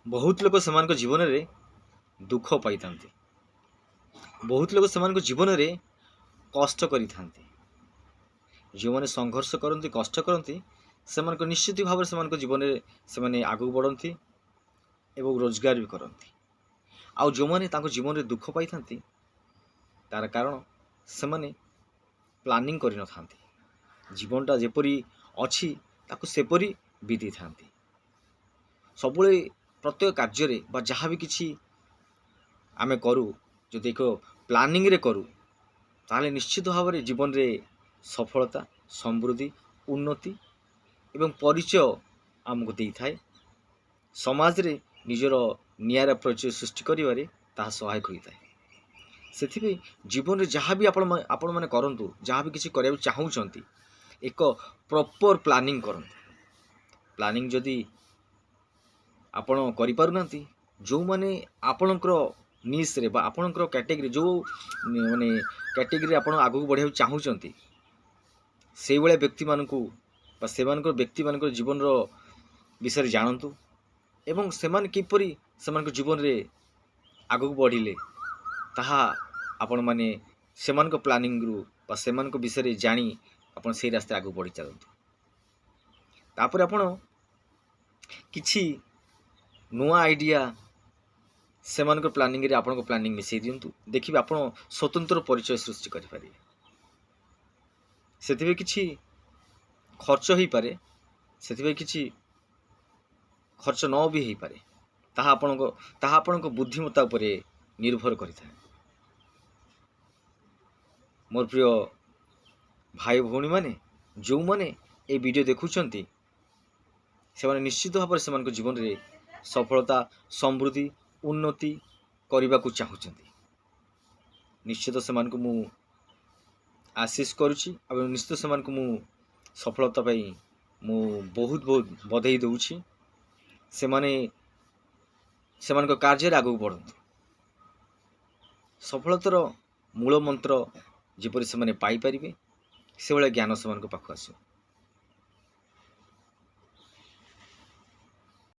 बहुत लोग सेमानक जीवन में दुख पाई था, बहुत लोग सेमानक जीवन में कष्ट करी था। जो मैंने संघर्ष करती कष्ट करती से निश्चित भाव से जीवन में से आगू बढ़ती एवं रोजगार भी करती। आउ जो मैंने जीवन में दुख पाई था तार कारण से माने प्लानिंग करि न थांती। जीवनटा जेपरी अच्छी ताकू सेपरी बीती थांती। सबुले प्रत्येक कार्य बा जहाँ भी किसी आमे करू जो एक प्लानिंग रे करू ताले निश्चित भाव में जीवन रे सफलता समृद्धि उन्नति एवं परिचय आमको दे थाए। समाज रे निजर नियारा परिचय सृष्टि करिवारे ताहा सहायक होइताए। से जीवन में जहाँ भी आपण मैंने करूँ जहाँ भी किसी करने चाहूँगी एक प्रॉपर प्लानिंग करंतु। प्लानिंग जदि आपण करिपारुना जो माने आपणकर निश रे बा आपणकर कैटेगरी जो माने कैटेगरी आपण आगू बढ़िया चाहूँगी से भाया व्यक्ति मानकू बा से व्यक्ति मान जीवन विषय जानतु एवं सेमान किपरि सेमान जीवन रे आगू बढ़िले ताहा आपण माने सेमान प्लानिंग रु बा सेमान विषय जानी आपण से रास्ते आगू बढ़ी चलतु। तापर आपण किछि नुआ आइडिया सेमान प्लानिंग रे आपण प्लानिंग मिसई दिंतु। देखिए आपण स्वतंत्र परिचय सृष्टि करि पारे। सेतिबे किछि खर्च होई पारे, सेतिबे किछि खर्च न भी होई पारे। ताहा आपणको बुद्धिमत्ता उपरे निर्भर करिଥାଏ। मोर प्रिय भाई भौणी माने जो माने ए वीडियो देखुचंती से निश्चित भाव से जीवन में सफलता समृद्धि उन्नति करने को चाहूँगी। निश्चित से मु आशीष करुच्ची निश्चित से मु सफलता पाई मु बहुत बहुत बधाई दूची। से कार्य आगू बढ़त सफलतार मूल मंत्र जेपरी से पाई पारिबे से भाया ज्ञान से पाखु आसो।